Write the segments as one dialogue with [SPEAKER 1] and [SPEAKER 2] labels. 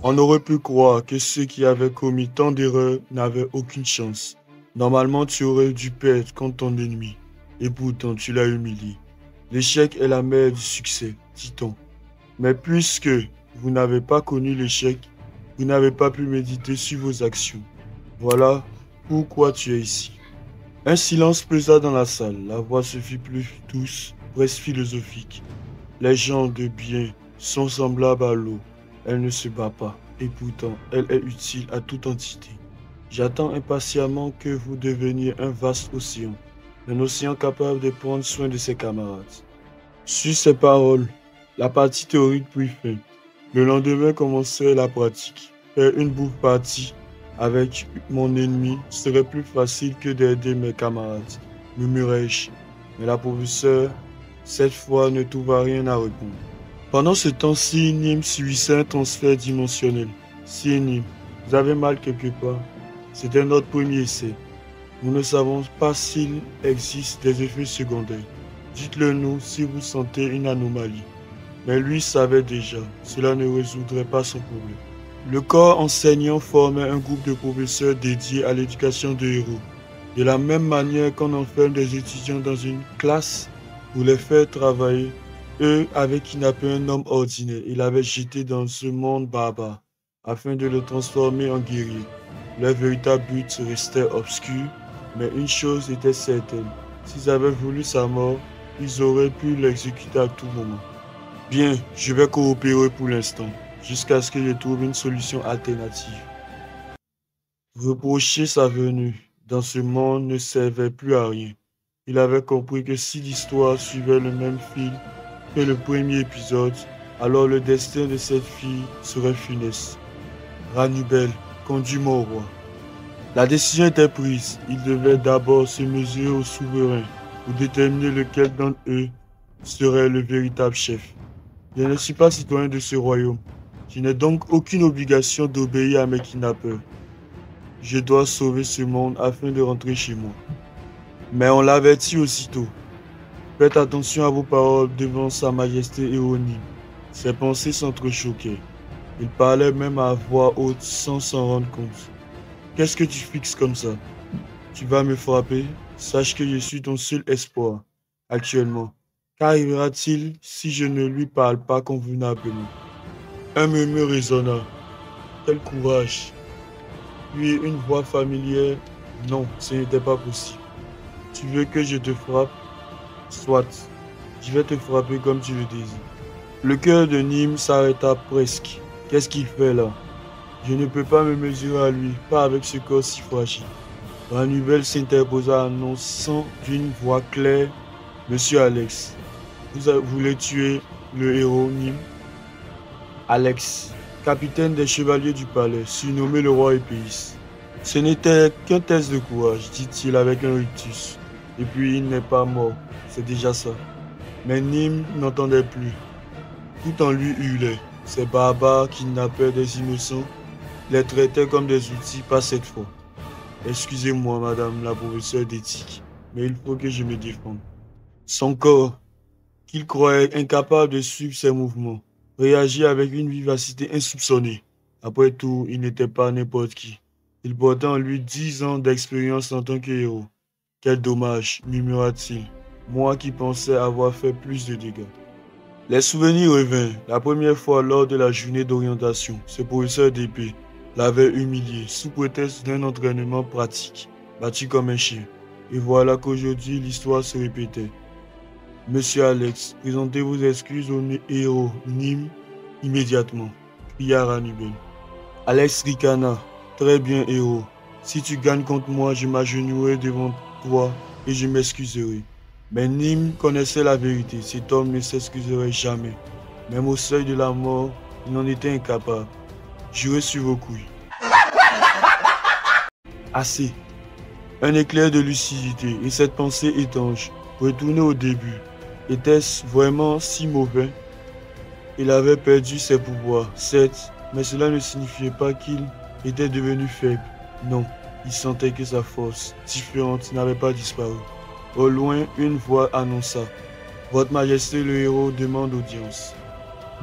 [SPEAKER 1] On aurait pu croire que ceux qui avaient commis tant d'erreurs n'avaient aucune chance. Normalement, tu aurais dû perdre contre ton ennemi, et pourtant tu l'as humilié. L'échec est la mère du succès, dit-on. Mais puisque vous n'avez pas connu l'échec, vous n'avez pas pu méditer sur vos actions. Voilà pourquoi tu es ici. Un silence pesa dans la salle. La voix se fit plus douce, presque philosophique. Les gens de bien sont semblables à l'eau. Elle ne se bat pas, et pourtant elle est utile à toute entité. J'attends impatiemment que vous deveniez un vaste océan, un océan capable de prendre soin de ses camarades. Sur ces paroles, la partie théorique prit fin. Le lendemain commençait la pratique. Faire une bouffe partie avec mon ennemi serait plus facile que d'aider mes camarades, murmurai-je. Mais la professeure, cette fois, ne trouva rien à répondre. Pendant ce temps-ci, Nîmes subissait un transfert dimensionnel. Si Nîmes, vous avez mal quelque part, c'était notre premier essai. Nous ne savons pas s'il existe des effets secondaires. Dites-le nous si vous sentez une anomalie. Mais lui savait déjà, cela ne résoudrait pas son problème. Le corps enseignant formait un groupe de professeurs dédiés à l'éducation de héros. De la même manière qu'on enferme des étudiants dans une classe pour les faire travailler, eux avaient kidnappé un homme ordinaire et l'avaient jeté dans ce monde barbare, afin de le transformer en guerrier. Leur véritable but restait obscur, mais une chose était certaine, s'ils avaient voulu sa mort, ils auraient pu l'exécuter à tout moment. Bien, je vais coopérer pour l'instant, jusqu'à ce que je trouve une solution alternative. Reprocher sa venue dans ce monde ne servait plus à rien. Il avait compris que si l'histoire suivait le même fil que le premier épisode, alors le destin de cette fille serait funeste. Rannibal, conduis-moi au roi. La décision était prise. Il devait d'abord se mesurer aux souverains pour déterminer lequel d'entre eux serait le véritable chef. Je ne suis pas citoyen de ce royaume. Je n'ai donc aucune obligation d'obéir à mes kidnappeurs. Je dois sauver ce monde afin de rentrer chez moi. Mais on l'avertit aussitôt. Faites attention à vos paroles devant Sa Majesté Éronime. Ses pensées s'entrechoquaient. Il parlait même à voix haute sans s'en rendre compte. Qu'est-ce que tu fixes comme ça? Tu vas me frapper? Sache que je suis ton seul espoir, actuellement. Qu'arrivera-t-il si je ne lui parle pas convenablement? Un murmure résonna. Quel courage! Puis une voix familière. Non, ce n'était pas possible. Tu veux que je te frappe? Soit. Je vais te frapper comme tu le désires. Le cœur de Nîmes s'arrêta presque. Qu'est-ce qu'il fait là? Je ne peux pas me mesurer à lui, pas avec ce corps si fragile. Rannibal s'interposa annonçant d'une voix claire. Monsieur Alex, vous voulez tuer le héros Nîmes? Alex, capitaine des chevaliers du palais, surnommé le roi épéiste. Ce n'était qu'un test de courage, dit-il avec un rictus. Et puis il n'est pas mort, c'est déjà ça. Mais Nîmes n'entendait plus. Tout en lui hurlait. Ces barbares kidnappaient des innocents, les traitaient comme des outils, pas cette fois. Excusez-moi, madame la professeure d'éthique, mais il faut que je me défende. Son corps, qu'il croyait incapable de suivre ses mouvements, réagit avec une vivacité insoupçonnée. Après tout, il n'était pas n'importe qui. Il portait en lui 10 ans d'expérience en tant que héros. Quel dommage, murmura-t-il, moi qui pensais avoir fait plus de dégâts. Les souvenirs revinrent. La première fois lors de la journée d'orientation, ce professeur d'épée l'avait humilié sous prétexte d'un entraînement pratique, battu comme un chien. Et voilà qu'aujourd'hui l'histoire se répétait. Monsieur Alex, présentez vos excuses au héros Nîmes immédiatement, cria Rannibal. Alex ricana. Très bien, héros. Si tu gagnes contre moi, je m'agenouillerai devant toi et je m'excuserai. Mais Nîmes connaissait la vérité. Cet homme ne s'excuserait jamais. Même au seuil de la mort, il en était incapable. Jurez sur vos couilles. Assez. Un éclair de lucidité et cette pensée étanche, retournée au début. Était-ce vraiment si mauvais? Il avait perdu ses pouvoirs, certes, mais cela ne signifiait pas qu'il était devenu faible. Non, il sentait que sa force, différente, n'avait pas disparu. Au loin, une voix annonça. Votre Majesté le héros demande audience.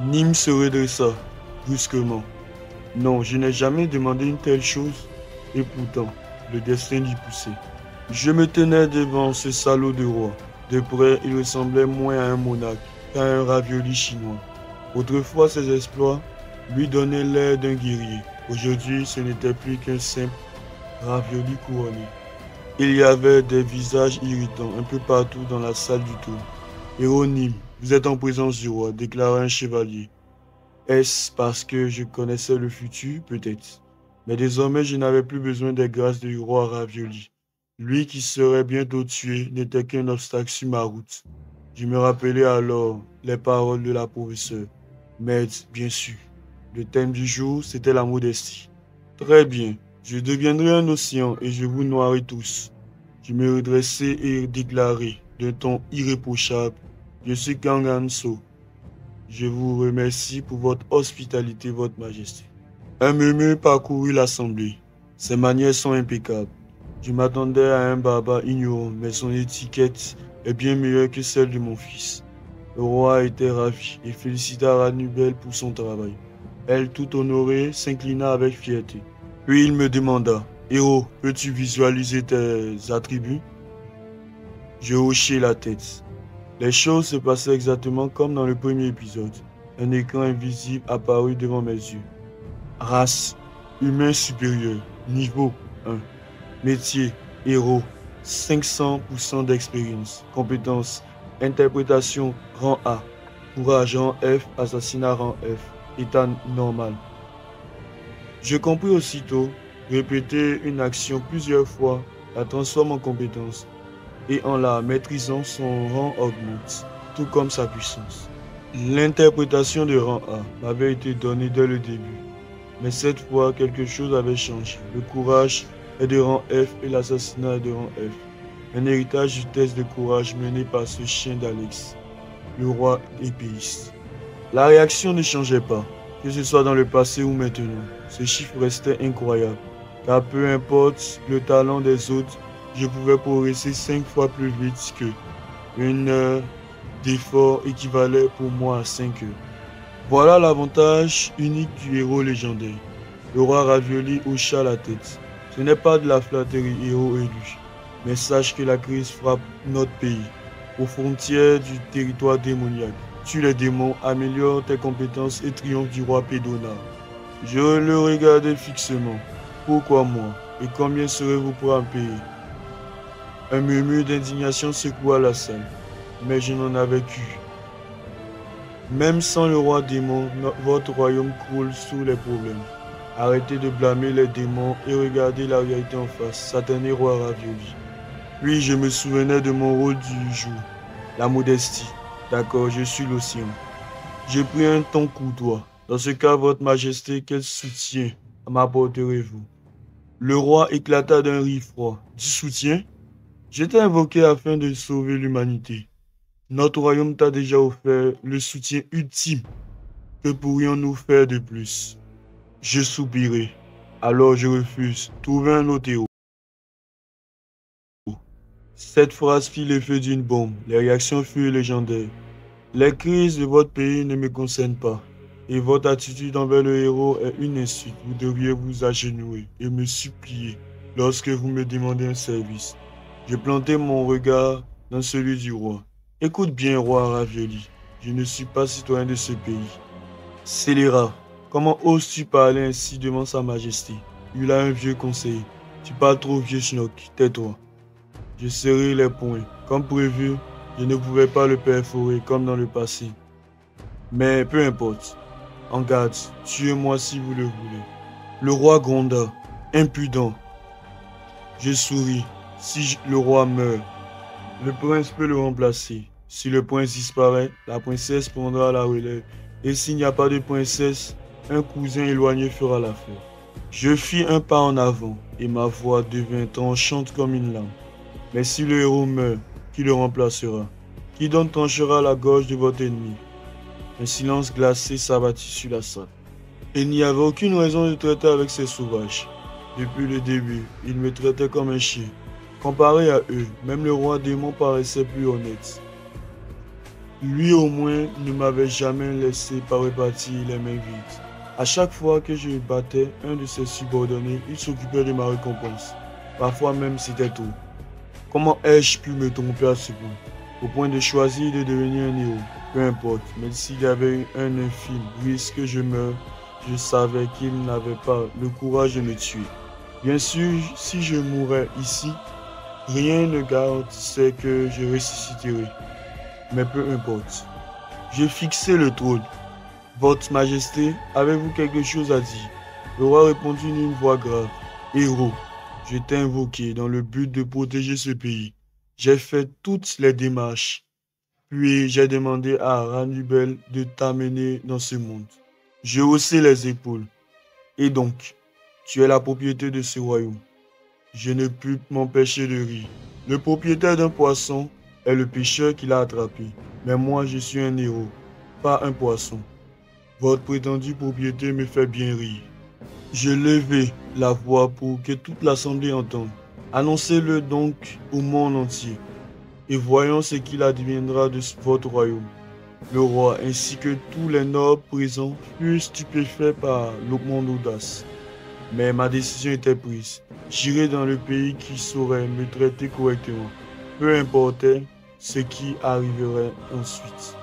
[SPEAKER 1] Nîmes se redressa, brusquement. Non, je n'ai jamais demandé une telle chose, et pourtant, le destin l'y poussait. Je me tenais devant ce salaud de roi. De près, il ressemblait moins à un monarque qu'à un ravioli chinois. Autrefois, ses exploits lui donnaient l'air d'un guerrier. Aujourd'hui, ce n'était plus qu'un simple ravioli couronné. Il y avait des visages irritants un peu partout dans la salle du tour. Héronyme, vous êtes en présence du roi, déclara un chevalier. Est-ce parce que je connaissais le futur? Peut-être. Mais désormais, je n'avais plus besoin des grâces du roi Ravioli. Lui qui serait bientôt tué n'était qu'un obstacle sur ma route. Je me rappelais alors les paroles de la professeure. Mais, bien sûr, le thème du jour, c'était la modestie. Très bien, je deviendrai un océan et je vous noierai tous. Je me redressai et déclarai d'un ton irréprochable, je suis Kanganso. Je vous remercie pour votre hospitalité, votre majesté. Un murmure parcourut l'assemblée. Ses manières sont impeccables. Je m'attendais à un barbare ignorant, mais son étiquette est bien meilleure que celle de mon fils. Le roi était ravi et félicita Ranubel pour son travail. Elle, tout honorée, s'inclina avec fierté. Puis il me demanda, Héros, peux-tu visualiser tes attributs? Je hochai la tête. Les choses se passaient exactement comme dans le premier épisode. Un écran invisible apparut devant mes yeux. Race, humain supérieur, niveau 1. Métier, héros, 500% d'expérience. Compétences, interprétation, rang A. Courage, rang F, assassinat, rang F. État normal. Je compris aussitôt, répéter une action plusieurs fois la transforme en compétence. Et en la maîtrisant, son rang augmente, tout comme sa puissance. L'interprétation de rang A m'avait été donnée dès le début, mais cette fois, quelque chose avait changé. Le courage est de rang F et l'assassinat est de rang F. Un héritage du test de courage mené par ce chien d'Alex, le roi épéiste. La réaction ne changeait pas, que ce soit dans le passé ou maintenant. Ce chiffre restait incroyable, car peu importe le talent des autres, je pouvais progresser 5 fois plus vite que une heure d'effort équivalait pour moi à 5 heures. Voilà l'avantage unique du héros légendaire. Le roi Ravioli hocha la tête. Ce n'est pas de la flatterie, héros élu, mais sache que la crise frappe notre pays, aux frontières du territoire démoniaque. Tue les démons, améliore tes compétences et triomphe du roi Pédona. Je le regardais fixement. Pourquoi moi? Et combien serez-vous pour en payer? Un murmure d'indignation secoua la salle, mais je n'en avais qu'une. Même sans le roi démon, votre royaume croule sous les problèmes. Arrêtez de blâmer les démons et regardez la réalité en face, satané roi Ravioli. Puis je me souvenais de mon rôle du jour, la modestie. D'accord, je suis l'océan. J'ai pris un ton courtois. Dans ce cas, votre majesté, quel soutien m'apporterez-vous? Le roi éclata d'un rire froid. Du soutien? J'étais invoqué afin de sauver l'humanité. Notre royaume t'a déjà offert le soutien ultime. Que pourrions-nous faire de plus? Je soupirai. Alors je refuse. Trouvez un autre héros. Cette phrase fit l'effet d'une bombe. Les réactions furent légendaires. Les crises de votre pays ne me concernent pas. Et votre attitude envers le héros est une insulte. Vous devriez vous agenouiller et me supplier lorsque vous me demandez un service. Je plantai mon regard dans celui du roi. Écoute bien, roi Ravioli. Je ne suis pas citoyen de ce pays. Scélérat, comment oses-tu parler ainsi devant sa majesté? Il a un vieux conseiller. Tu parles trop vieux, Schnock. Tais-toi. Je serrai les poings. Comme prévu, je ne pouvais pas le perforer comme dans le passé. Mais peu importe. En garde, tuez-moi si vous le voulez. Le roi gronda, impudent. Je souris. Si le roi meurt, le prince peut le remplacer. Si le prince disparaît, la princesse prendra la relève. Et s'il n'y a pas de princesse, un cousin éloigné fera l'affaire. Je fis un pas en avant et ma voix devint tranchante comme une lame. Mais si le héros meurt, qui le remplacera? Qui donc tranchera la gorge de votre ennemi? Un silence glacé s'abattit sur la salle. Il n'y avait aucune raison de traiter avec ces sauvages. Depuis le début, ils me traitaient comme un chien. Comparé à eux, même le roi démon paraissait plus honnête. Lui au moins ne m'avait jamais laissé pas repartir les mains vides. À chaque fois que je battais un de ses subordonnés, il s'occupait de ma récompense. Parfois même c'était tout. Comment ai-je pu me tromper à ce point, au point de choisir de devenir un héros? Peu importe, mais s'il y avait eu un infime risque que je meure, je savais qu'il n'avait pas le courage de me tuer. Bien sûr, si je mourais ici, rien ne garantissait que je ressusciterais. Mais peu importe. Je fixai le trône. Votre Majesté, avez-vous quelque chose à dire? Le roi répondit d'une voix grave. Héros, je t'ai invoqué dans le but de protéger ce pays. J'ai fait toutes les démarches, puis j'ai demandé à Ranubel de t'amener dans ce monde. Je haussai les épaules. Et donc, tu es la propriété de ce royaume. Je ne pus m'empêcher de rire. Le propriétaire d'un poisson est le pêcheur qui l'a attrapé. Mais moi, je suis un héros, pas un poisson. Votre prétendue propriété me fait bien rire. Je levai la voix pour que toute l'assemblée entende. Annoncez-le donc au monde entier, et voyons ce qu'il adviendra de votre royaume. Le roi ainsi que tous les nobles présents furent stupéfaits par mon audace. Mais ma décision était prise. J'irai dans le pays qui saurait me traiter correctement, peu importait ce qui arriverait ensuite.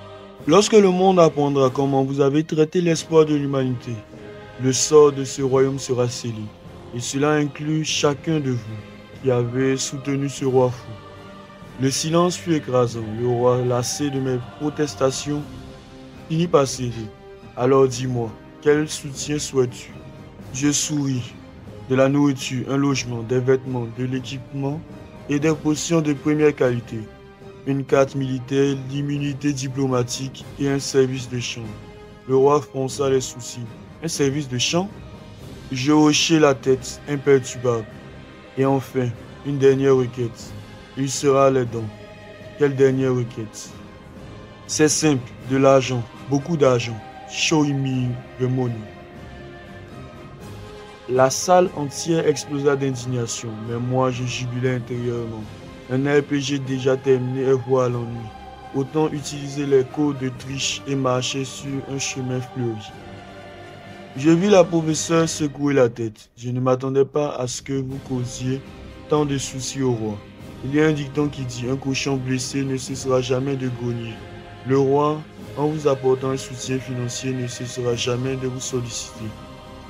[SPEAKER 1] Lorsque le monde apprendra comment vous avez traité l'espoir de l'humanité, le sort de ce royaume sera scellé. Et cela inclut chacun de vous qui avez soutenu ce roi fou. Le silence fut écrasant. Le roi, lassé de mes protestations, finit par céder. Alors dis-moi, quel soutien souhaites-tu? Je souris. De la nourriture, un logement, des vêtements, de l'équipement et des potions de première qualité. Une carte militaire, l'immunité diplomatique et un service de champ. Le roi fronça les sourcils. Un service de champ? Je hochai la tête, imperturbable. Et enfin, une dernière requête. Il sera les dons. Quelle dernière requête? C'est simple, de l'argent, beaucoup d'argent. Show me the money. La salle entière explosa d'indignation, mais moi je jubilais intérieurement. Un RPG déjà terminé est voué à l'ennui. Autant utiliser les codes de triche et marcher sur un chemin fleuri. Je vis la professeure secouer la tête. Je ne m'attendais pas à ce que vous causiez tant de soucis au roi. Il y a un dicton qui dit un cochon blessé ne cessera jamais de grogner. Le roi, en vous apportant un soutien financier, ne cessera jamais de vous solliciter.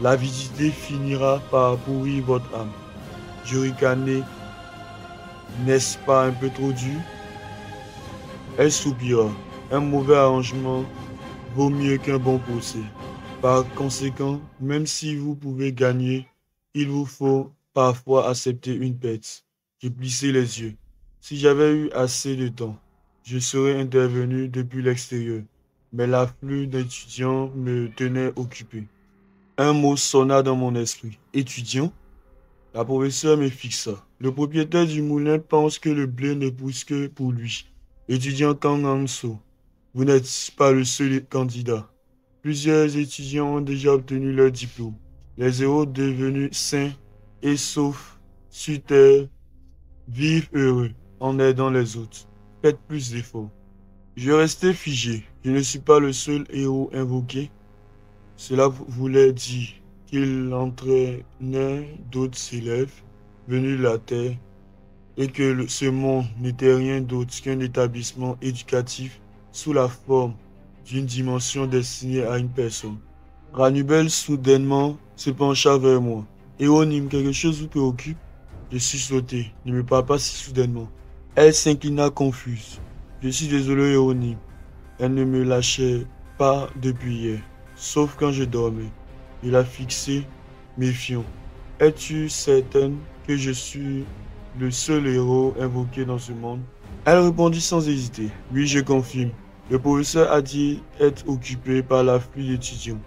[SPEAKER 1] L'avidité finira par pourrir votre âme. Je ricanai. N'est-ce pas un peu trop dur? Elle soupira. Un mauvais arrangement vaut mieux qu'un bon procès. Par conséquent, même si vous pouvez gagner, il vous faut parfois accepter une perte. Je plissai les yeux. Si j'avais eu assez de temps, je serais intervenu depuis l'extérieur. Mais l'afflux d'étudiants me tenait occupé. Un mot sonna dans mon esprit. Étudiant? La professeure me fixa. Le propriétaire du moulin pense que le blé ne pousse que pour lui. Étudiant Kang Hang-so, vous n'êtes pas le seul candidat. Plusieurs étudiants ont déjà obtenu leur diplôme. Les héros devenus sains et saufs sur terre vivent heureux en aidant les autres. Faites plus d'efforts. Je restais figé. Je ne suis pas le seul héros invoqué. Cela voulait dire qu'il entraînait d'autres élèves venus de la terre et que ce monde n'était rien d'autre qu'un établissement éducatif sous la forme d'une dimension destinée à une personne. Ranubel soudainement se pencha vers moi. Éonyme, quelque chose vous préoccupe? Je suis sauté. Ne me parle pas si soudainement. Elle s'inclina confuse. Je suis désolé, Éonyme. Elle ne me lâchait pas depuis hier, sauf quand je dormais. Je la fixai, méfiant. Es-tu certaine que je suis le seul héros invoqué dans ce monde? Elle répondit sans hésiter. Oui, je confirme. Le professeur a dit être occupé par l'afflux d'étudiants.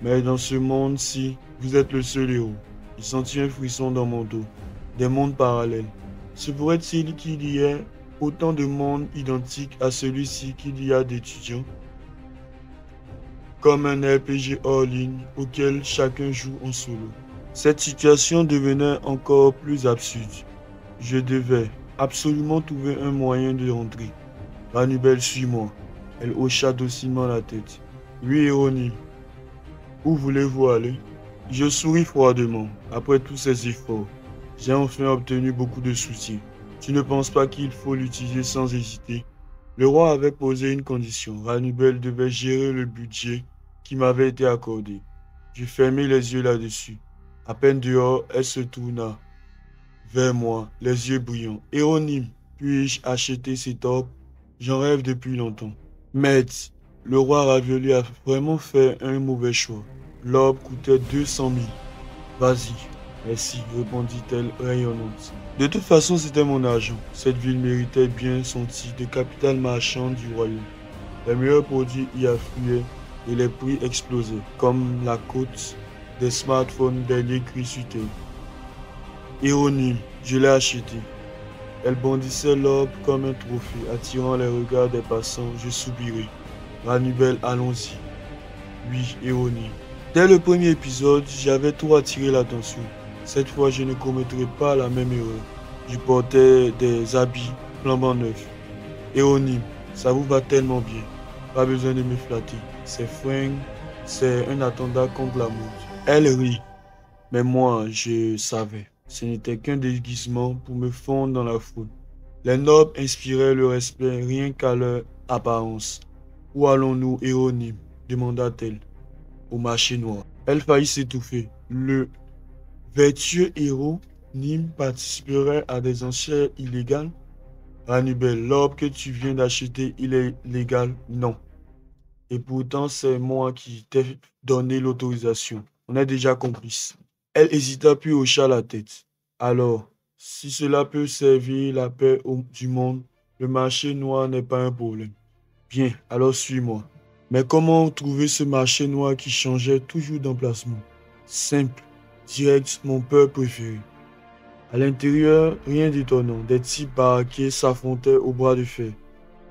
[SPEAKER 1] Mais dans ce monde-ci, vous êtes le seul héros. Je sentis un frisson dans mon dos. Des mondes parallèles. Se pourrait-il qu'il y ait autant de mondes identiques à celui-ci qu'il y a d'étudiants? Comme un RPG hors ligne auquel chacun joue en solo. Cette situation devenait encore plus absurde. Je devais absolument trouver un moyen de rentrer. Ranubel, suis-moi. Elle hocha docilement la tête. Oui, Éronyme. Où voulez-vous aller? Je souris froidement. Après tous ces efforts, j'ai enfin obtenu beaucoup de soutien. Tu ne penses pas qu'il faut l'utiliser sans hésiter? Le roi avait posé une condition. Rannibal devait gérer le budget qui m'avait été accordé. Je fermai les yeux là-dessus. À peine dehors, elle se tourna vers moi, les yeux brillants. Héronyme, puis-je acheter cet orbe? J'en rêve depuis longtemps. Maître, le roi Ravioli a vraiment fait un mauvais choix. L'orbe coûtait 200 000. Vas-y, merci, répondit-elle rayonnante. De toute façon, c'était mon argent. Cette ville méritait bien son titre de capitale marchande du royaume. Les meilleurs produits y affluaient et les prix explosaient, comme la cote des smartphones dernier cri sur terre. Héronyme, je l'ai acheté. Elle bondissait l'orbe comme un trophée, attirant les regards des passants. Je soupirai. Rannibal, allons-y. Oui, Héronyme. Dès le premier épisode, j'avais trop attiré l'attention. Cette fois, je ne commettrai pas la même erreur. Je portais des habits flambant neufs. Héronyme, ça vous va tellement bien. Pas besoin de me flatter. Ces fringues, c'est un attendant contre la mode. Elle rit. Mais moi, je savais. Ce n'était qu'un déguisement pour me fondre dans la foule. Les nobles inspiraient le respect rien qu'à leur apparence. Où allons-nous, Héronyme? Demanda-t-elle. Au marché noir. Elle faillit s'étouffer. Le vertueux héros Nîmes participerait à des enchères illégales? Rannibal, l'orbe que tu viens d'acheter, il est légal? Non. Et pourtant, c'est moi qui t'ai donné l'autorisation. On est déjà complices. Elle hésita puis hocha la tête. Alors, si cela peut servir la paix du monde, le marché noir n'est pas un problème. Bien, alors suis-moi. Mais comment trouver ce marché noir qui changeait toujours d'emplacement? Simple, direct, mon peur préféré. À l'intérieur, rien d'étonnant. Des types baraqués s'affrontaient au bras de fer.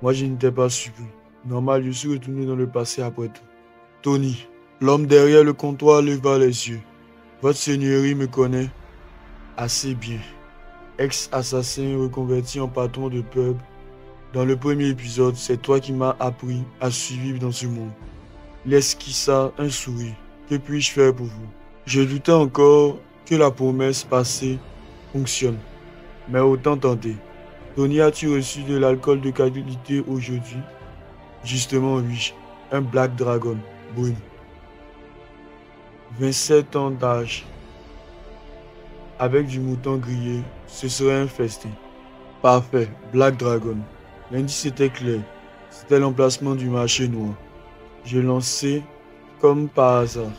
[SPEAKER 1] Moi, je n'étais pas surpris. Normal, je suis retourné dans le passé après tout. Tony, l'homme derrière le comptoir leva les yeux. Votre seigneurie me connaît assez bien. Ex-assassin reconverti en patron de pub. Dans le premier épisode, c'est toi qui m'as appris à survivre dans ce monde. Il esquissa un sourire. Que puis-je faire pour vous? Je doutais encore que la promesse passée fonctionne. Mais autant tenter. Tony, as-tu reçu de l'alcool de qualité aujourd'hui? Justement, oui. Un Black Dragon, brune. 27 ans d'âge. Avec du mouton grillé, ce serait un festin. Parfait, Black Dragon. L'indice était clair. C'était l'emplacement du marché noir. Je lançai comme par hasard.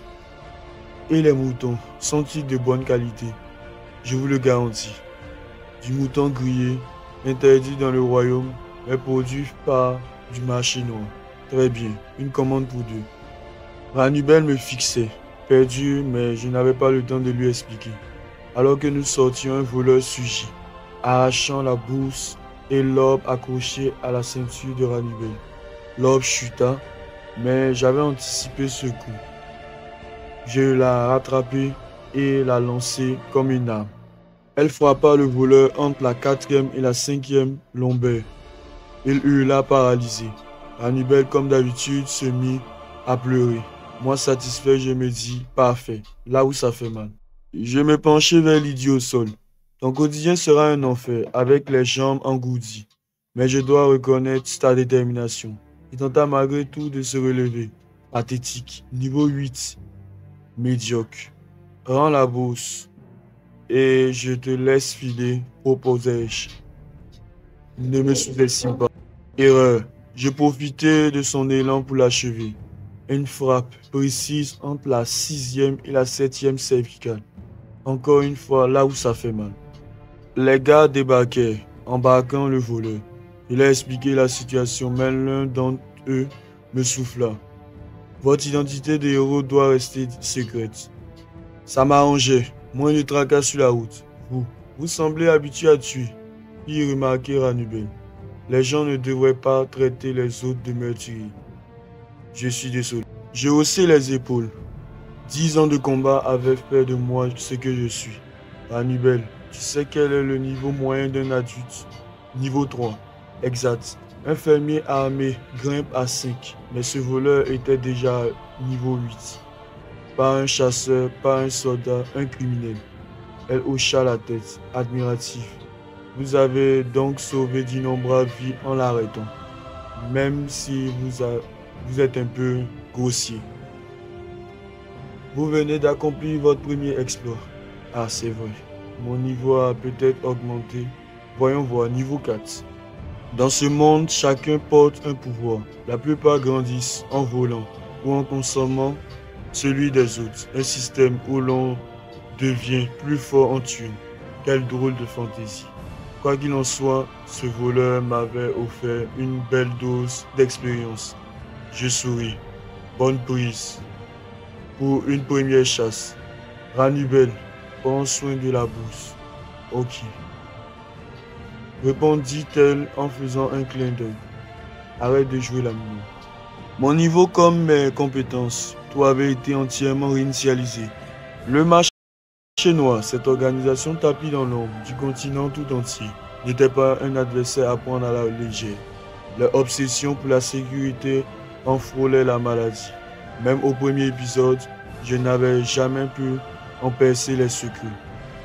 [SPEAKER 1] Et les moutons sont-ils de bonne qualité? Je vous le garantis. Du mouton grillé, interdit dans le royaume, mais produit par du marché noir. Très bien, une commande pour deux. Rannibal me fixait, perdu, mais je n'avais pas le temps de lui expliquer. Alors que nous sortions, un voleur surgit, arrachant la bourse et l'orbe accroché à la ceinture de Rannibal. L'orbe chuta, mais j'avais anticipé ce coup. Je la rattrapai et la lançai comme une arme. Elle frappa le voleur entre la 4e et la 5e lombaire. Il hurla paralysé. Rannibal, comme d'habitude, se mit à pleurer. Moi satisfait, je me dis, parfait, là où ça fait mal. Je me penchai vers l'idiot au sol. Ton quotidien sera un enfer, avec les jambes engourdies. Mais je dois reconnaître ta détermination. Il tenta malgré tout de se relever. Pathétique. Niveau 8. Médiocre. Rends la bourse. Et je te laisse filer, proposai-je. Ne me sous-estime pas. Erreur. Je profitais de son élan pour l'achever. Une frappe précise entre la 6e et la 7e cervicale. Encore une fois, là où ça fait mal. Les gars débarquèrent, embarquant le voleur. Il a expliqué la situation, mais l'un d'entre eux me souffla. Votre identité de héros doit rester secrète. Ça m'arrangeait. Moins de tracas sur la route. Vous semblez habitué à tuer. Fit remarquer Rannibal. Les gens ne devraient pas traiter les autres de meurtriers. Je suis désolé. Je haussai les épaules. 10 ans de combat avaient fait de moi ce que je suis. Rannibal, tu sais quel est le niveau moyen d'un adulte? Niveau 3. Exact. Un fermier armé grimpe à 5, mais ce voleur était déjà niveau 8. Pas un chasseur, pas un soldat, un criminel. Elle hocha la tête, admirative. Vous avez donc sauvé d'innombrables vies en l'arrêtant, même si vous êtes un peu grossier. Vous venez d'accomplir votre premier exploit. Ah, c'est vrai. Mon niveau a peut-être augmenté. Voyons voir, niveau 4. Dans ce monde, chacun porte un pouvoir. La plupart grandissent en volant ou en consommant celui des autres. Un système où l'on devient plus fort en tuant. Quelle drôle de fantaisie. Quoi qu'il en soit, ce voleur m'avait offert une belle dose d'expérience. Je souris. Bonne prise. Pour une première chasse. Ranubel, prends soin de la bourse. Ok. Répondit-elle en faisant un clin d'œil. Arrête de jouer la mignonne. Mon niveau comme mes compétences, tout avait été entièrement réinitialisé. Le marché noir, cette organisation tapie dans l'ombre du continent tout entier, n'était pas un adversaire à prendre à la légère. Leur obsession pour la sécurité en frôlait la maladie. Même au premier épisode, je n'avais jamais pu en percer les secrets.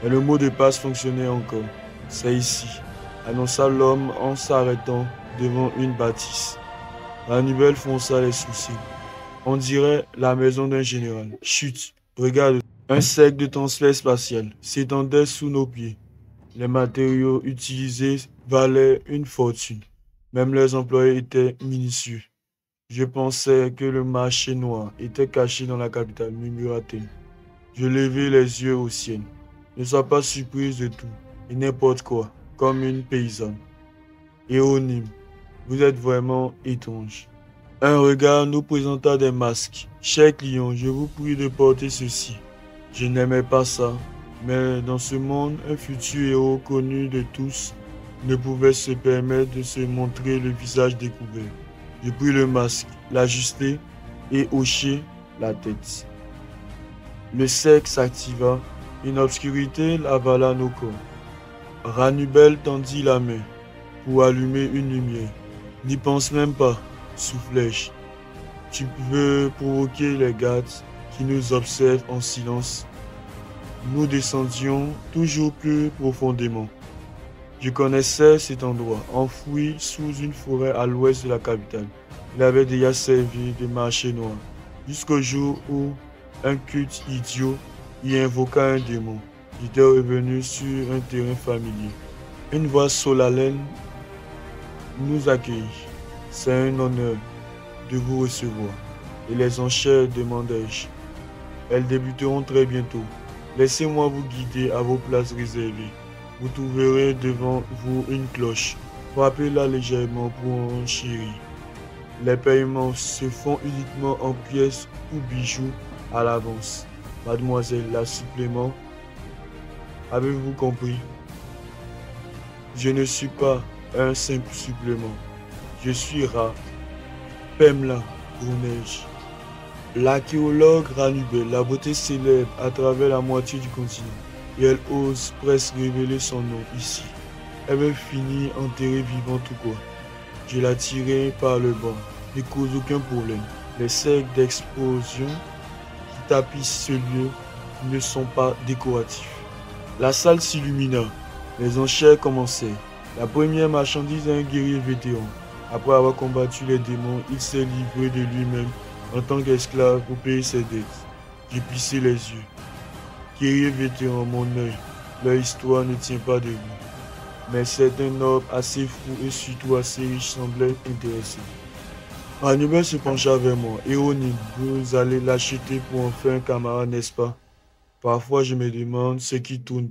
[SPEAKER 1] Mais le mot de passe fonctionnait encore. C'est ici, annonça l'homme en s'arrêtant devant une bâtisse. Hannibal fonça les sourcils. On dirait la maison d'un général. Chut, regarde. Un cercle de transfert spatial s'étendait sous nos pieds. Les matériaux utilisés valaient une fortune. Même leurs employés étaient minutieux. Je pensais que le marché noir était caché dans la capitale, murmura-t-elle. Je levai les yeux au ciel. Ne sois pas surprise de tout, et n'importe quoi, comme une paysanne. Héronyme, vous êtes vraiment étrange. Un regard nous présenta des masques. Cher client, je vous prie de porter ceci. Je n'aimais pas ça, mais dans ce monde, un futur héros connu de tous ne pouvait se permettre de se montrer le visage découvert. Je pris le masque, l'ajustai et hochai la tête. Le cercle s'activa, une obscurité avala nos corps. Ranubel tendit la main pour allumer une lumière. N'y pense même pas, soufflai-je. Tu veux provoquer les gardes qui nous observent en silence. Nous descendions toujours plus profondément. Je connaissais cet endroit, enfoui sous une forêt à l'ouest de la capitale. Il avait déjà servi de marché noir, jusqu'au jour où un culte idiot y invoqua un démon. J'étais revenu sur un terrain familier. Une voix solennelle nous accueillit. C'est un honneur de vous recevoir. Et les enchères, demandai-je. Elles débuteront très bientôt. Laissez-moi vous guider à vos places réservées. Vous trouverez devant vous une cloche. Frappez-la légèrement pour en chérir. Les paiements se font uniquement en pièces ou bijoux à l'avance. Mademoiselle, la supplément. Avez-vous compris? Je ne suis pas un simple supplément. Je suis rat. Pamela, grognai-je. L'archéologue Ranubel, la beauté célèbre à travers la moitié du continent, et elle ose presque révéler son nom ici. Elle veut finir enterrée vivante ou quoi. Je la tirai par le bas, ne cause aucun problème. Les cercles d'explosion qui tapissent ce lieu ne sont pas décoratifs. La salle s'illumina, les enchères commencèrent. La première marchandise est un guerrier vétéran. Après avoir combattu les démons, il s'est livré de lui-même en tant qu'esclave pour payer ses dettes. J'ai plissé les yeux. Guerrier vétéran, mon œil, leur histoire ne tient pas debout. Mais certains nobles assez fous et surtout assez riches semblaient intéressés. Hannibal se pencha vers moi. Héronyme, vous allez l'acheter pour en faire un camarade, n'est-ce pas? Parfois je me demande ce qui tourne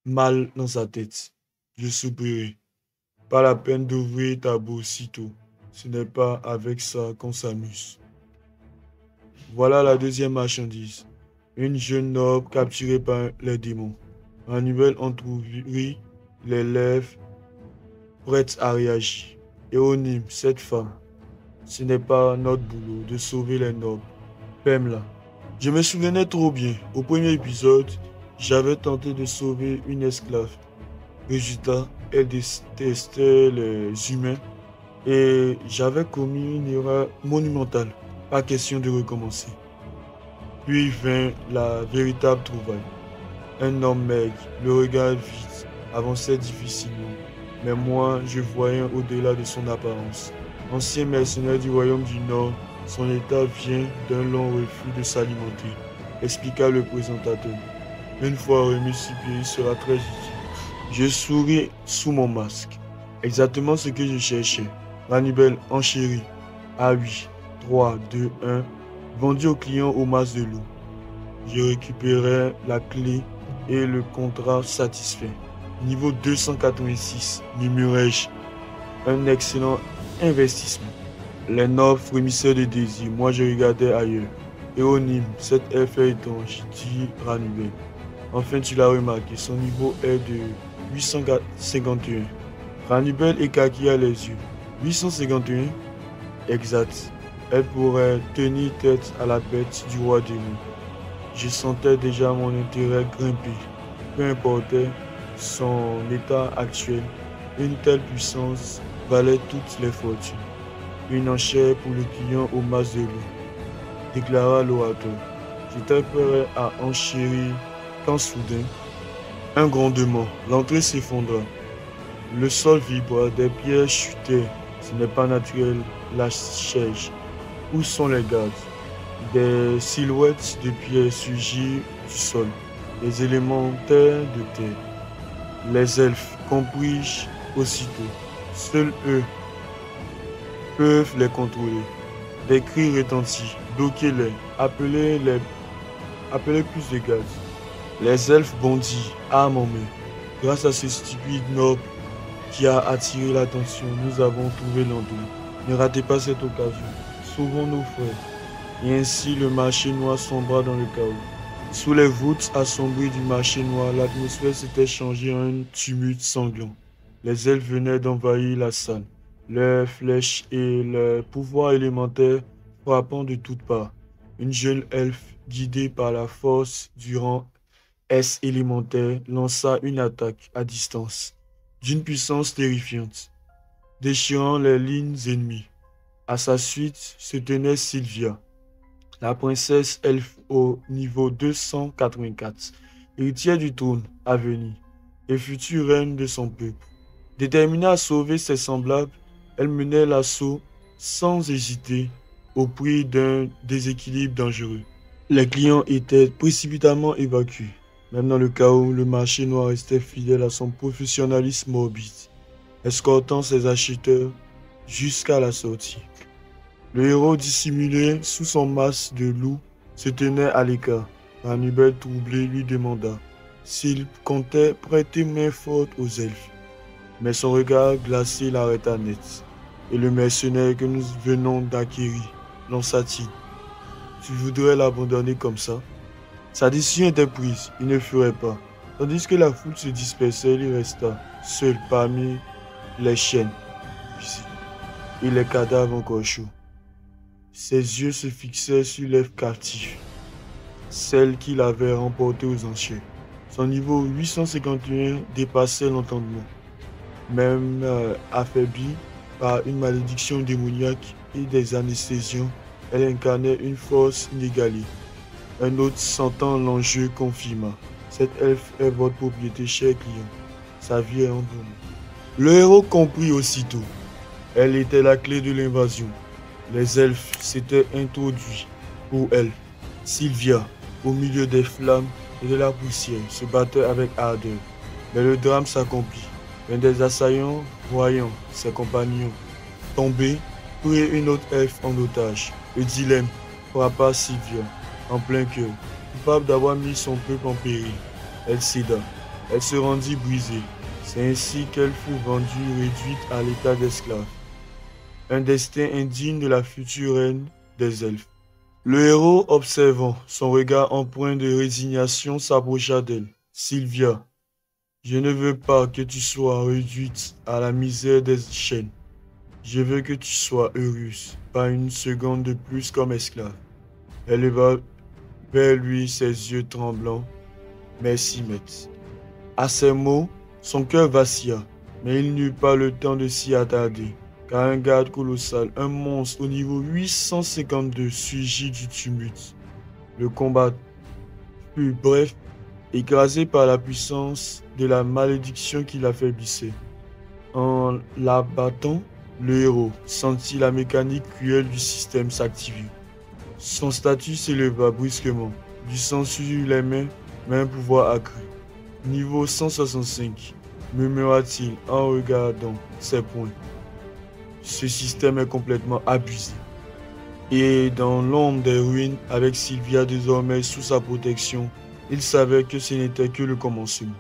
[SPEAKER 1] mal dans sa tête. Je soupirai. Pas la peine d'ouvrir ta bouche si tôt. Ce n'est pas avec ça qu'on s'amuse. Voilà la deuxième marchandise. Une jeune noble capturée par les démons. Hannibal entrouvrit les lèvres, prête à réagir. Héronyme, cette femme, ce n'est pas notre boulot de sauver les nobles. Pamela. Je me souvenais trop bien. Au premier épisode, j'avais tenté de sauver une esclave. Résultat, elle détestait les humains et j'avais commis une erreur monumentale. Pas question de recommencer. Puis vint la véritable trouvaille. Un homme maigre, le regard vide, avançait difficilement. Mais moi, je voyais au-delà de son apparence. Ancien mercenaire du royaume du Nord, son état vient d'un long refus de s'alimenter, expliqua le présentateur. Une fois remis sur pied, il sera très utile. Je souris sous mon masque. Exactement ce que je cherchais. Rannibal enchéri. Ah oui, 3, 2, 1. Vendu au client au mas de l'eau. Je récupérais la clé et le contrat satisfait. Niveau 286, murmurai-je. Un excellent investissement. Les nobles frémissaient de désir. Moi, je regardais ailleurs. Éonyme, cette elfe est étanche, dit Rannibal. Enfin, tu l'as remarqué, son niveau est de 851. Rannibal écarquilla les yeux. 851? Exact. Elle pourrait tenir tête à la bête du roi démon. Je sentais déjà mon intérêt grimper. Peu importait son état actuel, une telle puissance valait toutes les fortunes. Une enchère pour le client au mas de l'eau, déclara l'orateur. J'étais prêt à enchérir quand soudain, un grondement, l'entrée s'effondra. Le sol vibra, des pierres chutaient. Ce n'est pas naturel, la chaise. Où sont les gardes? Des silhouettes de pierres surgirent du sol, des élémentaires de terre. Les elfes, compris-je aussitôt, seuls eux peuvent les contrôler. Des cris retentirent, bloquez-les, appelez plus de gardes. Les elfes bondirent, armes en main. Grâce à ce stupide noble qui a attiré l'attention, nous avons trouvé l'endroit. Ne ratez pas cette occasion. Sauvons nos frères. Et ainsi le marché noir sombra dans le chaos. Sous les voûtes assombries du marché noir, l'atmosphère s'était changée en un tumulte sanglant. Les elfes venaient d'envahir la salle, leurs flèches et leurs pouvoirs élémentaires frappant de toutes parts. Une jeune elfe, guidée par la force du rang S élémentaire, lança une attaque à distance, d'une puissance terrifiante, déchirant les lignes ennemies. À sa suite se tenait Sylvia, la princesse elfe au niveau 284, héritière du trône à venir et future reine de son peuple. Déterminée à sauver ses semblables, elle menait l'assaut sans hésiter au prix d'un déséquilibre dangereux. Les clients étaient précipitamment évacués. Même dans le chaos, le marché noir restait fidèle à son professionnalisme morbide, escortant ses acheteurs jusqu'à la sortie. Le héros dissimulé sous son masque de loup se tenait à l'écart. Rannibal, troublé, lui demanda s'il comptait prêter main forte aux elfes. Mais son regard glacé l'arrêta net. Et le mercenaire que nous venons d'acquérir, lança-t-il. Tu voudrais l'abandonner comme ça? Sa décision était prise, il ne ferait pas. Tandis que la foule se dispersait, il resta, seul parmi les chaînes et les cadavres encore chauds. Ses yeux se fixaient sur l'elfe captif, celle qu'il avait remportée aux enchères. Son niveau 851 dépassait l'entendement. Même affaiblie par une malédiction démoniaque et des anesthésiens, elle incarnait une force inégalée. Un autre sentant l'enjeu confirma. Cette elfe est votre propriété, cher client. Sa vie est en vous. Le héros comprit aussitôt. Elle était la clé de l'invasion. Les elfes s'étaient introduits pour elle. Sylvia, au milieu des flammes et de la poussière, se battait avec ardeur. Mais le drame s'accomplit. L'un des assaillants, voyant ses compagnons tomber, prit une autre elfe en otage. Le dilemme frappa Sylvia en plein cœur. Coupable d'avoir mis son peuple en péril, elle céda. Elle se rendit brisée. C'est ainsi qu'elle fut vendue, réduite à l'état d'esclave. Un destin indigne de la future reine des elfes. Le héros, observant son regard empreint de résignation, s'approcha d'elle. Sylvia, je ne veux pas que tu sois réduite à la misère des chaînes. Je veux que tu sois heureuse, pas une seconde de plus comme esclave. Elle leva vers lui ses yeux tremblants. Merci, maître. À ces mots, son cœur vacilla, mais il n'eut pas le temps de s'y attarder, car un garde colossal, un monstre au niveau 852 surgit du tumulte. Le combat fut bref, écrasé par la puissance de la malédiction qui l'affaiblissait. En l'abattant, le héros sentit la mécanique cruelle du système s'activer. Son statut s'éleva brusquement, du sang sur les mains, mais un pouvoir accru. Niveau 165, murmura-t-il en regardant ses poings. Ce système est complètement abusé. Et dans l'ombre des ruines, avec Sylvia désormais sous sa protection, il savait que ce n'était que le commencement.